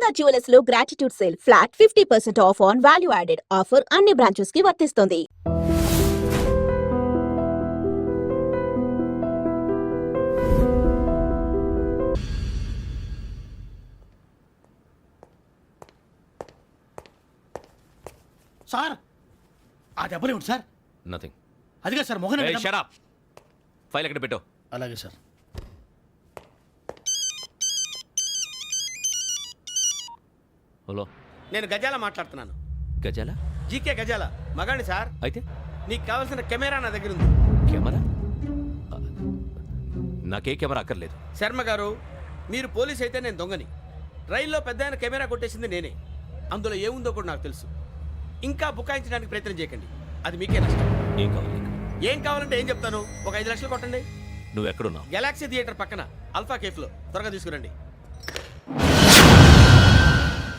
Aloka Jewelers లో gratitude sale flat 50% of on value added offer అన్ని branches కి వర్తిస్తుంది. సార్ ఆ దెబ్బలేమిటి సార్? నథింగ్. అదిగా సార్ మొహన్ షట్ అప్. ఫైల్ ఎక్కడ పెట్టు. అలాగే సార్. హలో, నేను గజాల మాట్లాడుతున్నాను. గజాల? జీకే గజాల మగాండి సార్. అయితే నీకు కావాల్సిన కెమెరా నా దగ్గర ఉంది. కెమెరా? నాకే కెమెరా అక్కర్లేదు. శర్మ గారు, మీరు పోలీస్ అయితే నేను దొంగని. రైల్లో పెద్ద ఆయన కెమెరా కొట్టేసింది నేనే. అందులో ఏముందో కూడా నాకు తెలుసు. ఇంకా బుకాయించడానికి ప్రయత్నం చేయకండి, అది మీకే నష్టం. ఏం కావాలి? ఏం కావాలంటే ఏం చెప్తాను. ఒక 5 లక్షలు కొట్టండి. నువ్వు ఎక్కడున్నావు? గెలాక్సీ థియేటర్ పక్కన అల్ఫా కేఫ్లో. త్వరగా తీసుకురండి.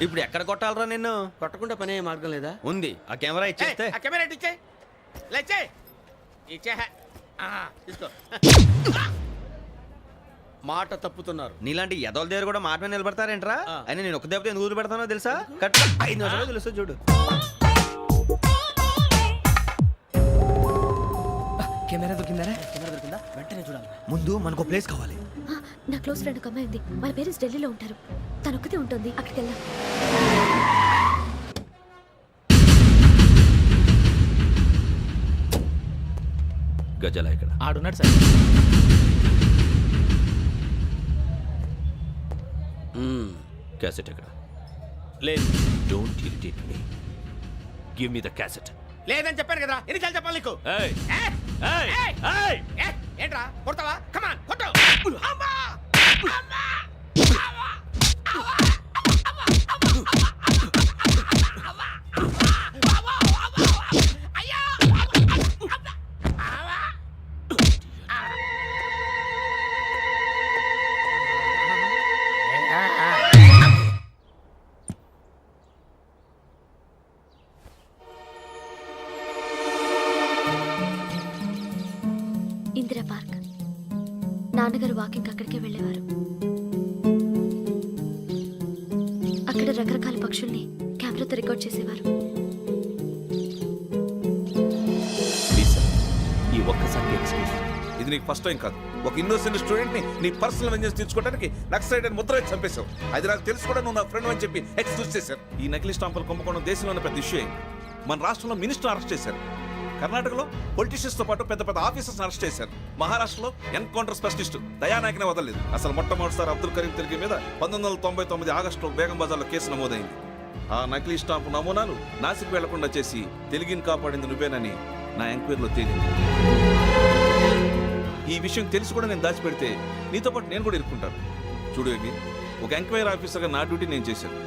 ఇప్పుడు ఎక్కడ కొట్టాలరా నిన్ను? కొట్టకుండా పనే మార్గం లేదా? ఉంది. ఆ కెమెరా ఇచ్చేస్తే. ఆ కెమెరా ఇచ్చే లేచే ఇచ్చే. తీసుకో. మాట తప్పుతున్నారు. నీలాంటి ఎదల దగ్గర కూడా మాట మీద నిలబడతారేంట్రా? ఆ. అని నేను ఒక దెబ్బతో ఎందుకు పెడతానో తెలుసా? కట్ 5 నిమిషాలు తెలుసు చూడు. కెమెరా దొరికిందా? వెంటనే చూడాలి. ముందు మనకు ప్లేస్ కావాలి. నా క్లోజ్ ఫ్రెండ్ ఒక అమ్మాయి ఉంది. వాళ్ళ పేరెంట్స్ ఢిల్లీలో ఉంటారు. తను ఒక్కతే ఉంటుంది. అక్కడికి వెళ్దాం. గజాల ఎక్కడ? ఆడున్నాడు సార్. క్యాసెట్ ఎక్కడ? లేదు. Don't irritate me. Give me the cassette. లేదని చెప్పాను కదా, ఎన్నిసార్లు చెప్పాలి నీకు? ఏయ్ ఏ? ఏయ్ ఏయ్! ఏయ్! ఏ? ఏంట్రా కొడతావా? కమాన్ కొట్టు. అమ్మా! అమ్మా! ఇందిరా పార్క్. నాన్నగారు వాకింగ్ అక్కడికే వెళ్ళేవారు. అక్కడ రకరకాల పక్షుల్ని కెమెరాతో రికార్డ్ చేసేవారు. ప్లీజ్ సార్, ఈ ఒక్కసారి ఎక్స్క్యూజ్. ఇది నీకు ఫస్ట్ టైం కాదు. ఒక ఇన్నోసెంట్ స్టూడెంట్ ని నీ పర్సనల్ వెంజెన్స్ తీర్చుకోవడానికి నక్సలైట్ అని ముద్ర వేసి చంపేశావు. అది నాకు తెలుసు కూడా నువ్వు నా ఫ్రెండ్ అని చెప్పి ఎక్స్క్యూజ్ చేశారు. ఈ నకిలీ స్టాంపులు కుంభకోణం దేశంలోనే పెద్ద ఇష్యూ అయింది. మన రాష్ట్రంలో మినిస్టర్ అరెస్ట్ చేశారు. కర్ణాటకలో పొలిటీషియన్స్ తో పాటు పెద్ద పెద్ద ఆఫీసర్స్ అరెస్ట్ చేశారు. మహారాష్ట్రలో ఎన్కౌంటర్ స్పెషలిస్ట్ దయానాయకనే వదలలేదు. అసలు మొట్టమొదటిసారి అబ్దుల్ కరీం తిరిగి మీద 1999 ఆగస్టులో బేగం బజార్లో కేసు నమోదైంది. ఆ నకిలీ స్టాంపు నమూనాలు నాసిక్ వెళ్లకుండా చేసి తెలుగుని కాపాడింది నువ్వేనని నా ఎంక్వైరీలో తేలింది. ఈ విషయం తెలిసి కూడా నేను దాచిపెడితే నీతో పాటు నేను కూడా ఇరుక్కుంటాను. చూడు యోగి, ఒక ఎంక్వైరీ ఆఫీసర్గా నా డ్యూటీ నేను చేశాను.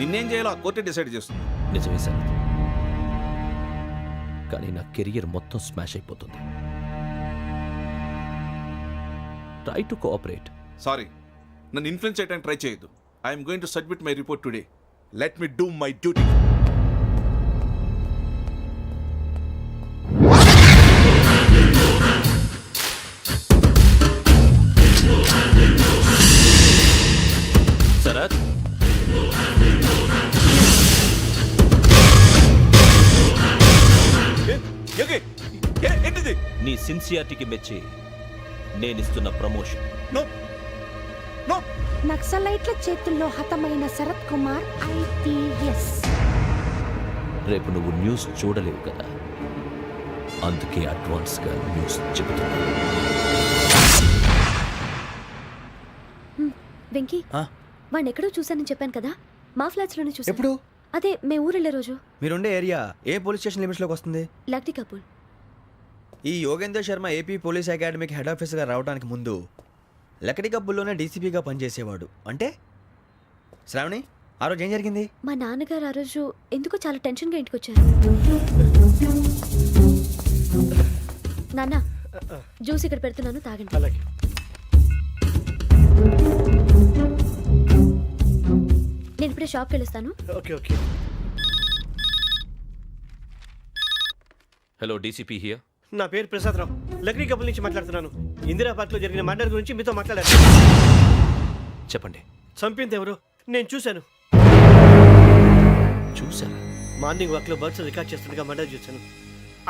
నిన్నేం చేయాలో ఆ కోర్టే డిసైడ్ చేస్తుంది. నిజమే సార్, కానీ నా కెరియర్ మొత్తం స్మాష్ అయిపోతుంది. Try to cooperate. సారీ, నన్ను ఇన్ఫ్లుయెన్స్ చేయడానికి ట్రై చేయొద్దు. I'm going to submit my report today. Let me do my duty. Sharath, ఏంటిది? నీ సిన్సియారిటీకి మెచ్చి నేనిస్తున్న ప్రమోషన్. No no. నక్సలైట్ల చేతుల్లో హతమైన శరత్ కుమార్ IPS. రేపు నువ్వు న్యూస్ చూడలేవు కదా, అందుకే అడ్వాన్స్గా న్యూస్ చెబుతున్నా. వెంకీ, వాడిని ఎక్కడో చూశానని చెప్పాను కదా. మా ఫ్లాట్స్ లోనే చూసాను. ఎప్పుడు? అదే మేము ఊరెళ్ళే రోజు. మీరుండే ఏరియా ఏ పోలీస్ స్టేషన్ లిమిట్స్ లోకి వస్తుంది? Lucky couple. ఈ యోగేందర్ శర్మ ఏపీ పోలీస్ అకాడమీకి హెడ్ ఆఫీసర్గా రావడానికి ముందు లకడి కబ్బుల్లోనే డీసీపీగా పనిచేసేవాడు. అంటే శ్రావణి, ఆ రోజు ఏం జరిగింది? మా నాన్నగారు ఆ రోజు ఎందుకో చాలా టెన్షన్గా ఇంటికి వచ్చారు. నాన్న, జ్యూస్ ఇక్కడ పెడుతున్నాను, తాగండి. అలాగే. నేను ఇప్పుడే షాప్కి వెళ్ళొస్తాను. Okay okay. Hello, DCP here. నా పేరు ప్రసాదరావు, లక్డీ కపుల్ నుంచి మాట్లాడుతున్నాను. ఇందిరా పార్క్ లో జరిగిన మర్డర్ గురించి మీతో మాట్లాడారు. చెప్పండి. చంపింది ఎవరు? నేను చూశాను. చూసారా? మార్నింగ్ వాక్లో బర్డ్స్ రికార్డ్ చేస్తుండగా మర్డర్ చూశాను.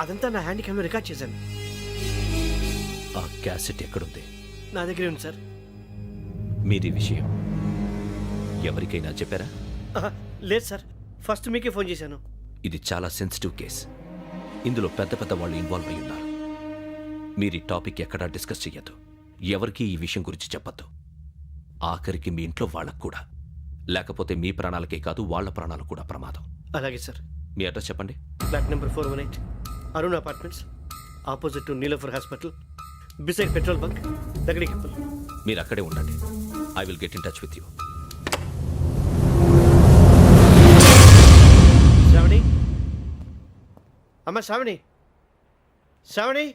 అదంతా నా హ్యాండ్ క్యామ్లో రికార్డ్ చేశాను. ఆ క్యాసెట్ ఎక్కడుంది? నా దగ్గరే ఉంది సార్. మీది విషయం ఎవరికైనా చెప్పారా? ఆహా, లేదు సార్, ఫస్ట్ మీకే ఫోన్ చేశాను. ఇది చాలా సెన్సిటివ్ కేస్. ఇందులో పెద్ద పెద్ద వాళ్ళు ఇన్వాల్వ్ అయి ఉన్నారు. మీరు ఈ టాపిక్ ఎక్కడా డిస్కస్ చెయ్యొద్దు. ఎవరికీ ఈ విషయం గురించి చెప్పొద్దు. ఆఖరికి మీ ఇంట్లో వాళ్ళకు కూడా. లేకపోతే మీ ప్రాణాలకే కాదు, వాళ్ళ ప్రాణాలు కూడా ప్రమాదం. అలాగే సార్. మీ అడ్రస్ చెప్పండి. Flat number 418, Arun apartments, opposite to Niloufer hospital, beside petrol bunk, దగ్గరికి. మీరు అక్కడే ఉండండి. I will get in touch with you. Sravani, అమ్మ శ్రావణి, శ్రావణి.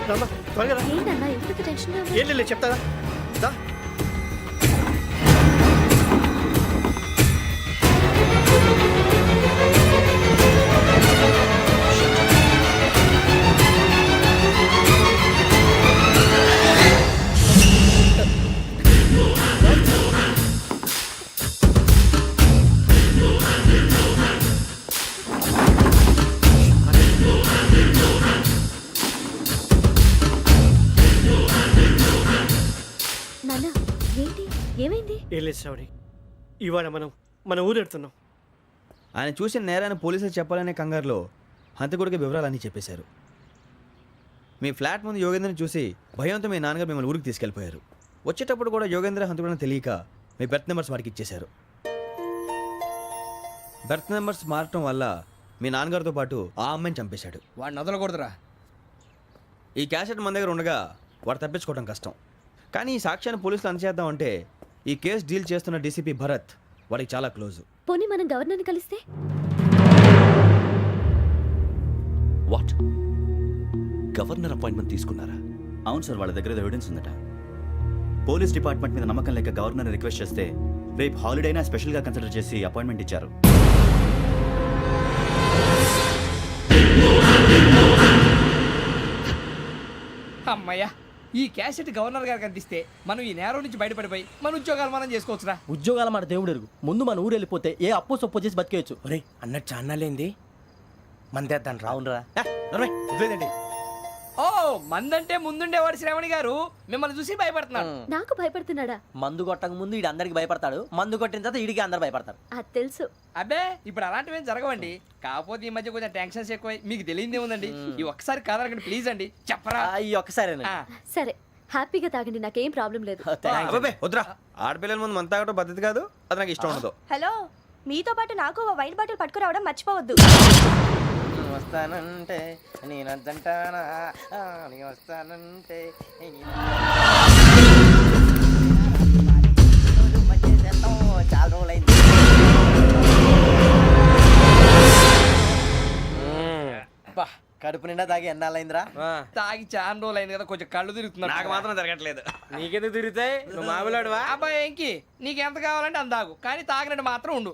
రామ్మా, త్వరగా రా. ఏంటన్నా ఎందుకు టెన్షన్ ఏం లేదు, చెప్తారా? దా. నాన్న ఏంటి ఏమైంది? ఏం లేదు శ్రావణి, ఇవాళ మనం మన ఊరు వెళ్తున్నాం. ఆయన చూసిన నేరాన్ని పోలీసులు చెప్పాలనే కంగారులో హంతకుడికి వివరాలన్నీ చెప్పేశారు. మీ ఫ్లాట్ ముందు యోగేంద్రని చూసి భయంతో మీ నాన్నగారు మిమ్మల్ని ఊరికి తీసుకెళ్ళిపోయారు. వచ్చేటప్పుడు కూడా యోగేంద్ర హంతకుడని తెలియక మీ బెర్త్ నెంబర్స్ వాడికి ఇచ్చేశారు. బెర్త్ నెంబర్స్ మారటం వల్ల మీ నాన్నగారితో పాటు ఆ అమ్మాయిని చంపేశాడు. వాడిని వదలకూడదురా. ఈ క్యాసెట్ మన దగ్గర ఉండగా వాడు తప్పించుకోవడం కష్టం. కానీ ఈ సాక్ష్యాన్ని పోలీసులు అందచేద్దామంటే ఈ కేసు డీల్ చేస్తున్న డీసీపీ భరత్ వాడికి చాలా క్లోజు. పోనీ మనం గవర్నర్ని కలిస్తే? వాట్? గవర్నర్ అపాయింట్మెంట్ తీసుకున్నారా? అవును సార్, వాళ్ళ దగ్గర ఎవిడెన్స్ ఉందట. పోలీస్ డిపార్ట్మెంట్ మీద నమ్మకం లేక గవర్నర్ రిక్వెస్ట్ చేస్తే రేపు హాలిడే అయినా స్పెషల్గా కన్సిడర్ చేసి అపాయింట్మెంట్ ఇచ్చారు. అమ్మయ్యా, ఈ క్యాసెట్ గవర్నర్ గారికి అందిస్తే మనం ఈ నేరం నుంచి బయటపడిపోయి మన ఉద్యోగాలు మనం చేసుకోవచ్చురా. ఉద్యోగాల మాట దేవుడు ఎరుగు. ముందు మన ఊరు వెళ్ళిపోతే ఏ అప్పు సొప్పు చేసి బతికేయచ్చు. ఒరే అన్నట్టు చాన్నాలేంది మందేద్దాం రా. అవునరా? ఓ మందంటే ముందుండేవాడు శ్రావణి గారు మిమ్మల్ని చూసి భయపడుతున్నాడు. నాకు భయపడుతున్నాడా? మందు కొట్టక ముందు ఈడు అందరికి భయపడతాడు, మందు కొట్టిన తర్వాత ఈడికి అందరు భయపడతారు. అది తెలుసు. అబ్బే ఇప్పుడు అలాంటివి ఏం జరగవండి. కాకపోతే ఈ మధ్య కొంచెం టెన్షన్స్ ఎక్కువై మీకు తెలియదే ఉందండి. ఈ ఒక్కసారి కాదనకండి ప్లీజ్ అండి, చెప్పరా. ఈ ఒక్కసారి సరే హ్యాపీగా తాగండి, నాకేం ప్రాబ్లం లేదు. అబ్బాబే వద్దురా, ఆడపిల్లల ముందు మన తాగటం పద్ధతి కాదు, అది నాకు ఇష్టం ఉండదు. హలో, మీతో పాటు నాకు ఓ వైన్ బాటిల్ పట్టుకురావడం మర్చిపోవద్దు. వస్తానంటే నేనంటానా, వస్తానంటే చాలా రోజులైంది. కడుపు నిండా తాగి ఎన్నాళ్ళైందిరా? తాగి చాలా రోజులు అయింది కదా, కొంచెం కళ్ళు తిరుగుతున్నా. నాకు మాత్రం జరగట్లేదు. నీకెందుకు తిరుగుతాయి? నువ్వు మామిలాడువా? అబ్బాయి ఏంకి నీకు ఎంత కావాలంటే అంత తాగు, కానీ తాగినట్టు మాత్రం ఉండు.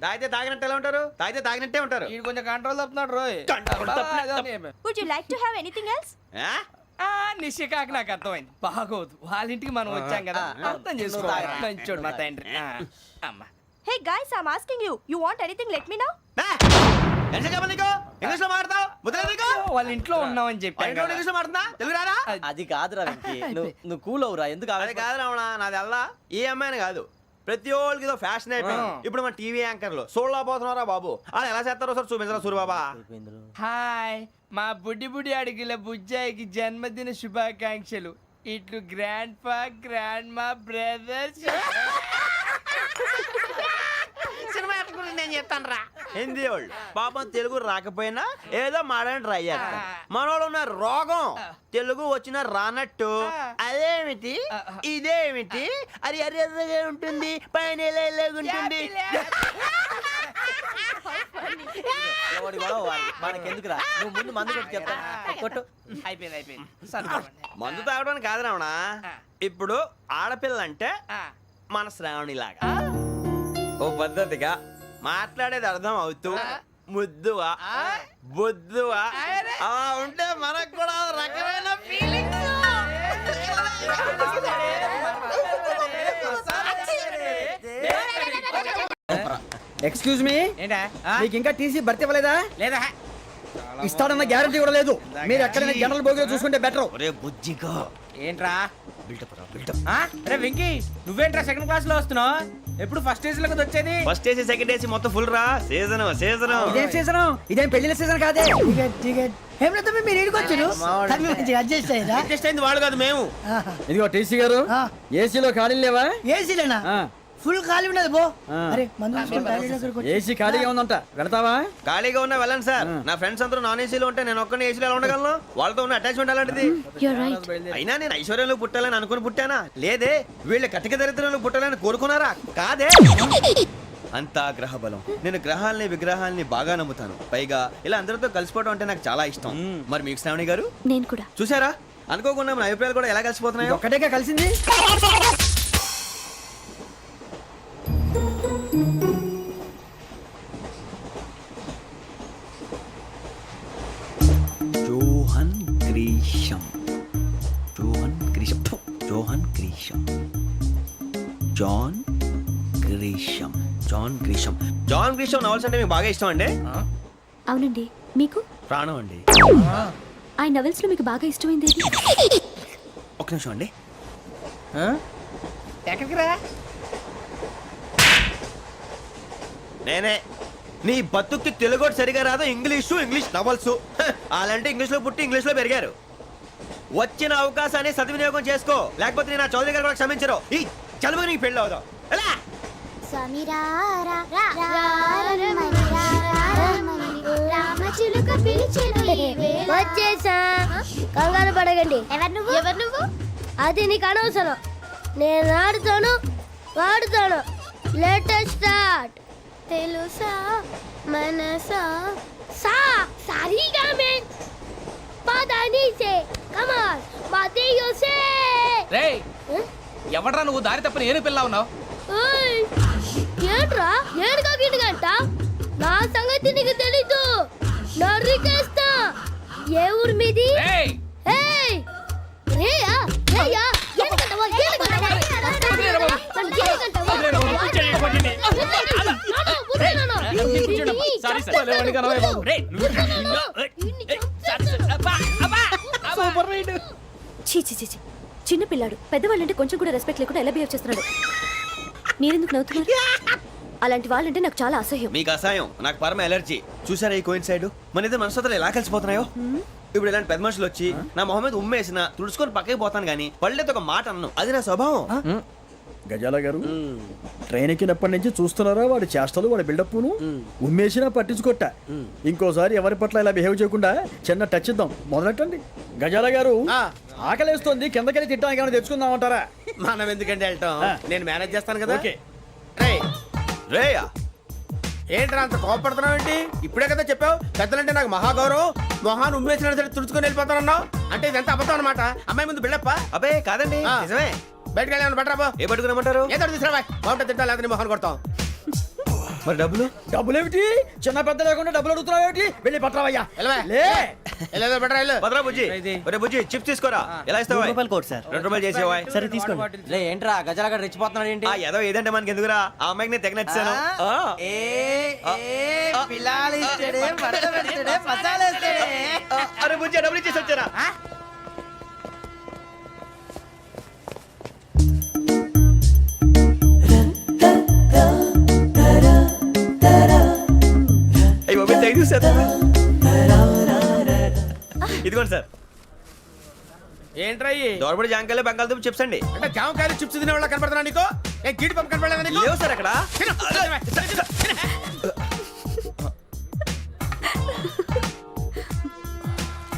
తాగితే తాగినట్టు ఎలా ఉంటారు? తాగితే తాగినట్టే ఉంటారు. వీడు కొంచెం కంట్రోల్ తప్పుతున్నాడు రోయ్. Would you like to have anything else? నిశ్చికాకి నాకు అర్థమైంది. బాగోదు, వాళ్ళ ఇంటికి మనం వచ్చాం కదా, అర్థం చేసుకోవాలి. మంచోడు మా తండ్రి. అమ్మ hey guys, I am asking you, you want anything let me know. English లో మాట్లాడతావు? వాళ్ళ ఇంట్లో ఉన్నామని చెప్పాను కదా. ఇంగ్లీష్ లో మాట్లాడుతున్నా? తెలుగు రాదా? అది కాదురా వెంకీ, నువ్వు కూల్ అవురా. ఎందుకు అది కాదు రావణ, నాది అల్లా ఏ అమ్మాయిని కాదు, ప్రతి ఒళ్ళకి ఇదో ఫ్యాషన్ అయిపోయింది. ఇప్పుడు మన టీవీ యాంకర్లు సోళ్ళ పోతున్నారా బాబు, అది ఎలా చేస్తారో సార్ చూపించరా సూరిబాబా. హాయ్, మా బుడ్డి బుడ్డి అడిగిల బుజ్జాయికి జన్మదిన శుభాకాంక్షలు. ఇటు గ్రాండ్ ఫా గ్రాండ్ మా బ్రదర్స్ సినిమా గురించి నేను చెప్తాను రా. హిందీ వాళ్ళు పాపం తెలుగు రాకపోయినా ఏదో మాడని ట్రై చేస్తారు. మనోళ్ళు ఉన్న రోగం తెలుగు వచ్చిన రానట్టు అదేమిటి ఇదేమిటి అది అర్రగా ఉంటుంది పైన ఉంటుంది. ఎవడి గొడవ వాడిది. మనకెందుకురా నువ్వు ముందు మందు కొట్టి చెప్తాను కొట్టు. అయిపోయింది సరిపోయింది. మందు తాగడానికి కాదు రావణ. ఇప్పుడు ఆడపిల్ల అంటే మన శ్రావణి లాగా ఓ పద్ధతిగా మాట్లాడేది అర్థం అవుతూ ముద్దువా బొద్దువా అలా ఉంటే మనకు కూడా ఒక రకమైన ఫీలింగ్స్. ఎక్స్క్యూజ్ మీ, ఏంటా మీకు ఇంకా టీసీ భర్తీ ఇవ్వలేదా? లేదా ఇస్తాడన్న గ్యారంటీ కూడా లేదు. మీరు ఎక్కడైనా జనరల్ బోగిలో చూసుకుంటే బెటర్. ఒరే బుజ్జిగా ఏంట్రా బిల్డప్ రా బిల్డప్. అరే వెంకీ నువ్వేంట్రా సెకండ్ క్లాస్ లో వస్తున్నావు? ఎప్పుడు ఫస్ట్ ఏజ్ లో వచ్చేది? ఫస్ట్ ఏసీ సెకండ్ ఏసీ మొత్తం ఫుల్ రా. సీజన్ సీజన్ ఇదేం సీజన్? ఇదేం పెళ్లిన సీజన్ కాదే. మీరు ఇడికొచ్చారు అడ్జస్ట్ అయ్యారా? అడ్జస్ట్ అయింది వాళ్ళు కాదు మేము. ఇదిగో టీసీ గారు, ఏసీలో ఖాళీలు లేవా? ఏసీలేనా? ఫుల్ ఖాళీ ఉన్నది బో. ఏసీ ఖాళీగా ఉందంట, వెళతావా? ఖాళీగా ఉన్నా వెళ్ళండి సార్. నా ఫ్రెండ్స్ అందరూ నాన్ ఏసీలో ఉంటే నేను ఒక్కనే ఏసీలో ఎలా ఉండగలను? వాళ్ళతో ఉన్న అటాచ్మెంట్ అలాంటిది. You're right. అయినా నేను ఐశ్వర్యంలో పుట్టాలని అనుకుని పుట్టానా? లేదే. వీళ్ళ కటిక దరిద్రంలో పుట్టాలని కోరుకున్నారా? కాదే. అంతా గ్రహ బలం. నేను గ్రహాలని విగ్రహాలని బాగా నమ్ముతాను. పైగా ఇలా అందరితో కలిసిపోవడం అంటే నాకు చాలా ఇష్టం. మరి మీకు శ్రావణి గారు నేను కూడా. చూసారా? అనుకోకుండా మన అభిప్రాయాలు కూడా ఎలా కలిసిపోతున్నాయి. ఒక్కటేగా కలిసింది. జోహన్ గ్రీషం జోహన్ గ్రీషం ఫు, John Grisham John Grisham John Grisham John Grisham novels అంటే మీకు బాగా ఇష్టం అండి? అవునండి. మీకు? ప్రాణం అండి. ఆ నవెల్స్ లో మీకు బాగా ఇష్టమైంది ఏది? ఒక నిమిషం అండి. ఎక్కడికి రా? నేనే. నీ బతుక్కి తెలుగు సరిగా రాదు, ఇంగ్లీష్ నవల్స్. అలాంటి ఇంగ్లీష్లో పుట్టి ఇంగ్లీష్లో పెరిగారు. వచ్చిన అవకాశాన్ని సద్వినియోగం చేసుకో, లేకపోతే నేను ఆ చౌదరి గారు కూడా క్షమించరు. ఈ చదువు నీకు పెళ్ళి అవుదాం. ఎలా? వచ్చేసా, కంగారు పడగండి. ఎవరు నువ్వు? అది నీకు అనవసరం. నేను ఆడుతాను వాడుతాను. Latest start. తెలుసా మనసా సా సారీగా మే పదాని సే కమాన్ బాతియో సే. రేయ్ ఎవడ్రా నువ్వు? దారి తప్పని ఏను పిల్ల ఉన్నావు? ఓయ్ ఏంట్రా ఏడుగా గిడుగంట? నా సంగతి నీకు తెలీదు. నరికేస్తా. ఏ ఊరు మీది? రేయ్ ఏయ్ రేయా రేయా ఏడుగంటవా ఏడుగంటవా చీ చిన్న పిల్లాడు. పెద్దవాళ్ళంటే కొంచెం కూడా రెస్పెక్ట్ లేకుండా ఎలా బిహేవ్ చేస్తున్నాడు. మీరెందుకు నవ్వుతున్నారు? అలాంటి వాళ్ళంటే నాకు చాలా అసహ్యం. మీకు అసహాయం, నాకు పరమ ఎలర్జీ. చూసారా ఈ కోయిన్ సైడ్? మన ఇద్దరు మనస్తత్వాలు ఎలా కలిసిపోతున్నాయో. ఇప్పుడు ఇలాంటి పెద్ద మనుషులు వచ్చి నా మొహం మీద ఉమ్మేసిన తుడుచుకొని పక్కకి పోతాను కానీ పళ్ళేతో ఒక మాట అన్ను. అది నా స్వభావం. గజాల గారు, ట్రైన్ ఎక్కినప్పటి నుంచి చూస్తున్నారా వాడి చేష్టలు, వాడి బిల్డప్ను? ఉమ్మేసినా పట్టించుకోట. ఇంకోసారి ఎవరి పట్ల ఇలా బిహేవ్ చేయకుండా చిన్న టచ్ ఇద్దాం. మొదలెట్టండి. గజాల గారు, ఆకలేస్తోంది, కిందకెళ్ళి తిట్టడానికి ఏమైనా తెచ్చుకుందామంటారా? మనం ఎందుకంటే వెళ్తాం, నేను మేనేజ్ చేస్తాను కదా. ఓకే. రేయా ఏంట్రా అంత కోపడుతున్నావు ఏంటి? ఇప్పుడే కదా చెప్పావు పెద్దలంటే నాకు మహాగౌరవం, మొహాన్ని ఉమ్మేసిన సరే తుడుచుకొని వెళ్ళిపోతానన్నావు. అంటే ఇదంతా అబద్ధం అనమాట. అమ్మాయి ముందు బిల్డప్ప. అబ్బే కాదండి, నిజమే. బయటకు వెళ్ళాను బట్రాబో. ఏ పట్టుకురమ్మంటారు? ఏదో తీసుకురా బాగుంటుంది. తింటా లేదా మొహాన్ని కొడతాం. మరి డబ్బులు? డబ్బులేమిటి? చిన్న పెద్ద లేకుండా డబ్బులు అడుగుతున్నావు ఏమిటి? వెళ్ళి పట్టరావయ్యా. వెళ్ళేదో బట్రా వెళ్ళు. భద్రా బుజ్జి, ఒరే బుజ్జి చిప్స్ తీసుకోరా. ఎలా ఇస్తావా? రూపాయలు కోట్ సార్. 2 రూపాయలు చేసేవా? సరే తీసుకోండి. లే ఏంట్రా గజాల గడ రెచ్చిపోతున్నాడు ఏంటి? ఏదో ఏదంటే మనకి ఎందుకురా? ఆ అమ్మాయికి నేను తెగ నచ్చాను. అరే బుజ్జి డబ్బులు ఇచ్చేసి వచ్చారా? ఇదిగోండి సార్. ఏంట్రా ఇయి? దోరబడి జాంకాయలు బంగాళదుంప చిప్స్ అండి. అంటే జామకాయలు చిప్స్ తినే వాళ్ళ కనపడుతున్నా నీకు? ఏ జీడి పంపు కనపడలేదా నీకు? లేవు సార్ అక్కడ. తిను, తిను, తిను.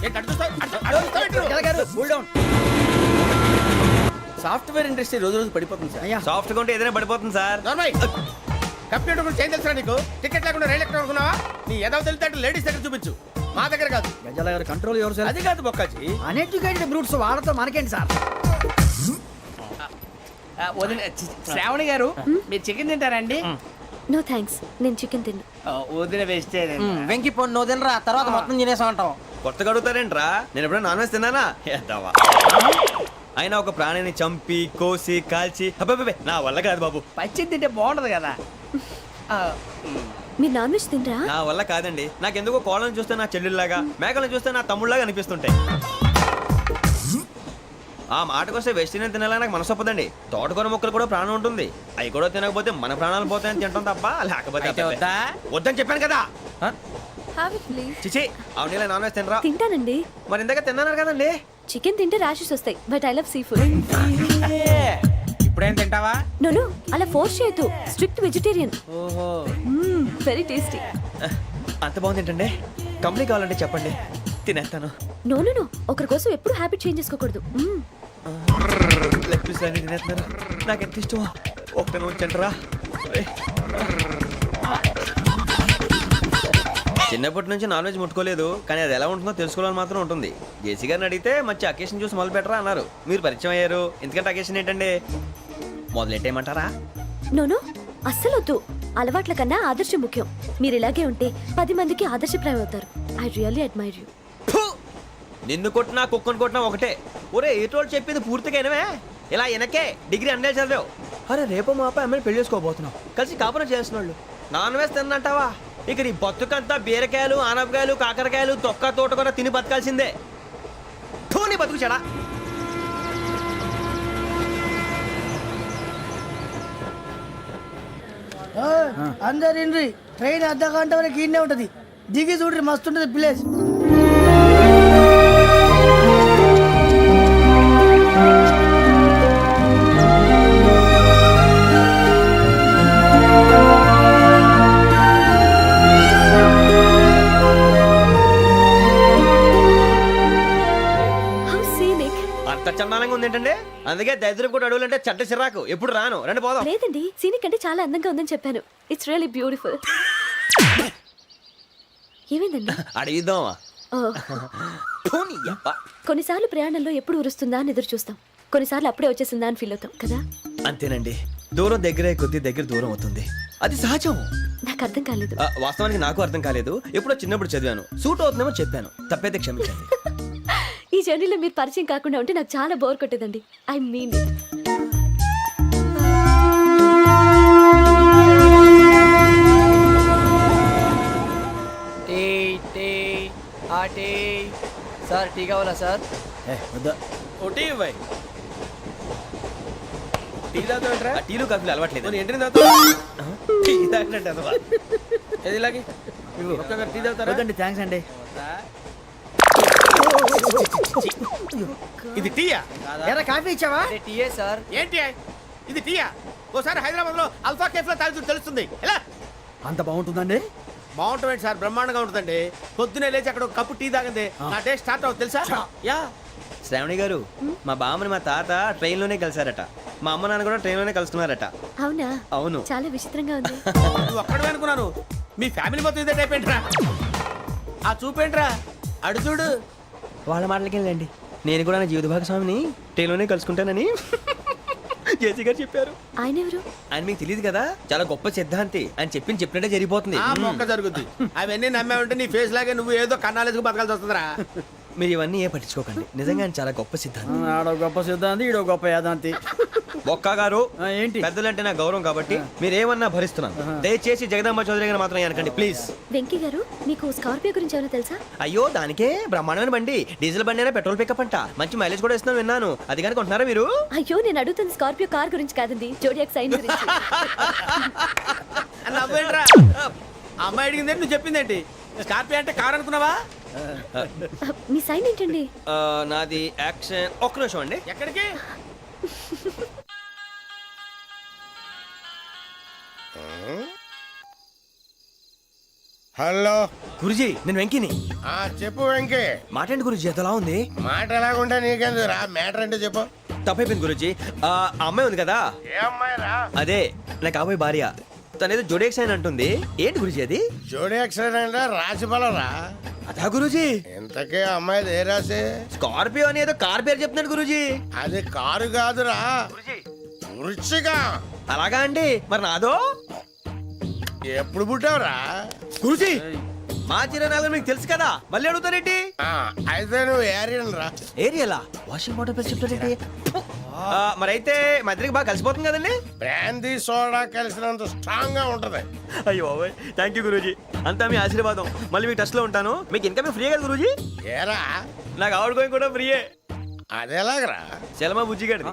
ఏంటి అటు చూస్తావు? అటు చూస్తావు ఏంటి? సాఫ్ట్వేర్ ఇండస్ట్రీ రోజు రోజు పడిపోతుంది సార్. సాఫ్ట్ గా ఉంటే ఏదైనా పడిపోతుంది సార్. నార్మల్ కంప్యూటర్ గురించి ఏం తెలుసా నీకు? టికెట్ లేకుండా రైలు ఎక్కడ అనుకున్నావా? నీ ఏదో తెలితే లేడీస్ దగ్గర చూపించు, మా దగ్గర కాదు. గజాల గారు కంట్రోల్ ఎవరు సార్? అది కాదు బొక్కాజీ. అన్ఎడ్యుకేటెడ్ బ్రూట్స్ వాళ్ళతో మనకేంటి సార్? శ్రావణి గారు మీరు చికెన్ తింటారండి? నో థ్యాంక్స్, నేను చికెన్ తిన్ను. వదిన వేస్తే వెంకి పొన్ను నువ్వు తినరా, తర్వాత మొత్తం తినేసా ఉంటాం. కొత్తగా అడుగుతారేంట్రా? నేను ఎప్పుడైనా నాన్ వెజ్ తిన్నానా? ఎద్దావా. అయినా ఒక ప్రాణిని చంపి కోసి కాల్చి అబ్బబ్బబ్బే, నా వల్ల కాదు బాబు. పచ్చి తింటే బాగుంటది కదా. మీరు నాన్ వెజ్ తినరా? నా వల్ల కాదండి. నాకెందుకో కోళ్ళని చూస్తే నా చెల్లెళ్ళలాగా, మేకలను చూస్తే నా తమ్ముళ్ళలాగా అనిపిస్తుంటాయి. ఆ మాటకొస్తే వెస్టిరియన్ తినాలని నాకు మనసు ఒప్పదండి. తోటకూర మొక్కలు కూడా ప్రాణం ఉంటుంది. అవి కూడా తినకపోతే మన ప్రాణాలు పోతాయని తింటాం తప్ప లేకపోతే వద్దా? వద్దని చెప్పాను కదా. Have it please. చిచి అవునీ నాన్ వెజ్ తినరా? తింటానండి. మరి ఇందాక తిన్నాను కదండి. చికెన్ తింటే ర్యాషెస్ వస్తాయి, but I love sea food. ఇప్పుడేం తింటావా? నో అలా ఫోర్స్ చేయొద్దు. Strict vegetarian. ఓహో, వెరీ టేస్టీ. అంత బాగుంది ఏంటండి? కంపెనీ కావాలంటే చెప్పండి, తినేస్తాను. నో ఒకరి కోసం ఎప్పుడు హ్యాబిట్ చేంజ్ చేసుకోకూడదు. లెగ్ పీస్ అన్ని తినేస్తున్నారు. నాకు ఎంత ఇష్టమో. ఒకటే ఉంచండిరా. చిన్నప్పటి నుంచి నాన్ వెజ్ ముట్టుకోలేదు, కానీ అది ఎలా ఉంటుందో తెలుసుకోవాలని మాత్రం ఉంటుంది. జేసీ గారిని అడిగితే మంచి అకేషన్ చూసి మొదలు పెట్టరా అన్నారు. మీరు పరిచయం అయ్యారు, ఎందుకంటే అకేషన్ ఏంటండి? మొదలెట్టేయమంటారా? నో అస్సలు వద్దు. అలవాట్ల కన్నా ఆదర్శం ముఖ్యం. మీరు ఇలాగే ఉంటే 10 మందికి ఆదర్శప్రాయం అవుతారు. I really admire you. నిన్ను కొట్టినా కుక్కను కొట్టినా ఒకటే. ఒరే ఏటోళ్ళు చెప్పింది పూర్తిగా వినవే. ఇలా వెనకే డిగ్రీ అన్నే చదివావు. అరే రేపు మా అబ్బాయి అమ్మని పెళ్లి చేసుకోబోతున్నావు, కలిసి కాపురం చేస్తున్నాళ్ళు. Non veg తిన్నంటావా? ఇక నీ బతుకంతా బీరకాయలు ఆనపకాయలు కాకరకాయలు తొక్క తోట కూడా తిని బతకాల్సిందే. నీ బతుకు చెడా. అందరు ఇండ్రి, ట్రైన్ అర్ధ గంట వరకు ఇన్నే ఉంటది. దిగి చూడ్రి, మస్తు ఉంటది ప్లేస్. అంత చందానంగా ఉంది ఏంటంటే? అందుకే దరిద్రం కూడా అడవులంటే చెడ్డ చిరాకు. ఎప్పుడు రాను. రండి పోదాం. లేదండి, సీనిక్ అంటే చాలా అందంగా ఉందని చెప్పాను. It's really beautiful. ఏమైందండి? అడిగిద్దామా? కొన్నిసార్లు ప్రయాణంలో ఎప్పుడు ఉరుస్తుందా అని ఎదురు చూస్తాం, కొన్నిసార్లు అప్పుడే వచ్చేసిందా అని ఫీల్ అవుతాం కదా. అంతేనండి, దూరం దగ్గరే కొద్ది దగ్గర దూరం అవుతుంది. అది సహజం. నాకు అర్థం కాలేదు. వాస్తవానికి నాకు అర్థం కాలేదు. ఎప్పుడో చిన్నప్పుడు చదివాను, సూట్ అవుతుందేమో చెప్పాను. తప్పైతే క్షమించండి. ఈ జర్నీలో మీరు పరిచయం కాకుండా ఉంటే నాకు చాలా బోర్ కొట్టేదండి. I mean it. Sir tea కావాలా సార్? ఒకటి ఇవ్వాయి. టీ తాగుతావేంట్రా? టీలు కాఫీలు అలవాట్లేదు. ఏంటి తాగుతావు? టీ తాగినట్టు అదవా. ఏది ఇలాగే ఒక్కొక్కరు టీ తాగుతారా? థ్యాంక్స్ అండి. ఇది టీయా? ఎరా కాఫీ ఇచ్చావా? టీయే సార్. ఏంటి ఇది టీయా? ఓసారి హైదరాబాద్ లో అల్ఫా కేఫ్ లో తాగుతూ తెలుస్తుంది. ఎలా అంత బాగుంటుందండి? బాగుంటుంది సార్, బ్రహ్మాండంగా ఉంటుందండి. పొద్దునే లేచి అక్కడ ఒక కప్పు టీ తాగింది నా డే స్టార్ట్ అవుతుంది తెలుసా? యా. శ్రావణి గారు, మా బామ్మని మా తాత ట్రైన్ లోనే కలిసారట. మా అమ్మ నాన్న కూడా ట్రైన్ లోనే కలుసుకున్నారట. అవునా? అవును. చాలా విచిత్రంగా ఉంది. నువ్వు ఒక్కడే అనుకున్నాను, మీ ఫ్యామిలీ మొత్తం ఇదే టైప్ ఏంట్రా? ఆ చూపేంట్రా, అడు చూడు. వాళ్ళ మాటలకి వెళ్ళండి. నేను కూడా నా జీవిత భాగస్వామిని ట్రైన్ లోనే కలుసుకుంటానని జేసీ గారు చెప్పారు. ఆయన ఎవరు? ఆయన మీకు తెలియదు కదా, చాలా గొప్ప సిద్ధాంతి. ఆయన చెప్పినట్టే జరిగిపోతుంది. ఆ మొక్క జరుగుద్ది. అవన్నీ నమ్మే ఉంటే నీ ఫేస్ లాగే నువ్వు ఏదో కన్నాలేసుకు బతకాల్సి వస్తుందిరా. మీరు ఇవన్నీ ఏ పట్టించుకోకండి. నిజంగా ఆయన చాలా గొప్ప సిద్ధాంతి. ఆడో గొప్ప సిద్ధాంతి, ఈడో గొప్ప యాదాంతి. బొక్క గారు, ఏంటి? పెద్దలంటే నా గౌరవం కాబట్టి మీరేమన్నా భరిస్తున్నాను. దయచేసి జగదాంబ చౌదరి గారు మాత్రం అనకండి ప్లీజ్. వెంకీ గారు, మీకు స్కార్పియో గురించి ఏమైనా తెలుసా? అయ్యో, దానికే బ్రహ్మాండమైన బండి. డీజిల్ బండి అయినా పెట్రోల్ పికప్ అంట. మంచి మైలేజ్ కూడా ఇస్తున్నాను విన్నాను. అది కానీ కొంటున్నారా మీరు? అయ్యో, నేను అడుగుతుంది స్కార్పియో కార్ గురించి కాదండి, జోడియాక్ సైన్ గురించి. నవ్వేంట్రా? అమ్మాయి అడిగిందేంటి, నువ్వు చెప్పిందేంటి? స్కార్పియో అంటే కారు అనుకున్నావా? మీ సైన్ ఏంటండి? నాది యాక్షన్. ఒక్క నిమిషం అండి. ఎక్కడికి? హలో గురుజీ నేను వెంకిని. చెప్పు వెంకీ. మాట్లాడండి గురుజీ, ఎంతలా ఉంది? మాట ఎలాగుంటా నీకెందుకు రా, మ్యాటర్ అంటే చెప్పు. తప్పైపోయింది గురుజీ. ఆ అమ్మాయి ఉంది కదా, ఏ అమ్మాయి రా? అదే నా కాబోయే భార్య. తనేదో జోడేక్స్ అని అంటుంది. ఏంటి గురుజీ అది? జోడి యాక్సిడెంట్ రాసి బలరా. అదా గురుజీ? ఇంతకే అమ్మాయి ఏ రాసి? స్కార్పియో అని ఏదో కార్ పేరు చెప్తున్నాడు గురుజీ. అది కారు కాదురా, వృచ్చిక. అలాగా అండి, మరి నాదో? ఎప్పుడు పుట్టావురా? గురుజీ మా చిరనాలు మీకు తెలుసు కదా, మళ్ళీ అడుగుతారేంటి? అయితే నువ్వు ఏరియన్ రా. ఏరియలా? వాషింగ్ వాటర్ పేరు చెప్తారేంటి? మరైతే మా ఇద్దరికి బాగా కలిసిపోతుంది కదండి. బ్రాందీ సోడా కలిసినంత స్ట్రాంగ్ గా ఉంటది. అయ్యో థ్యాంక్ యూ గురూజీ, అంతా మీ ఆశీర్వాదం. మళ్ళీ మీకు టచ్ లో ఉంటాను. మీకు ఇంకా ఫ్రీ కదా గురూజీ? ఏరా నాకు ఆవిడ గోయింగ్ కూడా ఫ్రీయే. అదేలాగరా? చలమా బుజ్జి గారి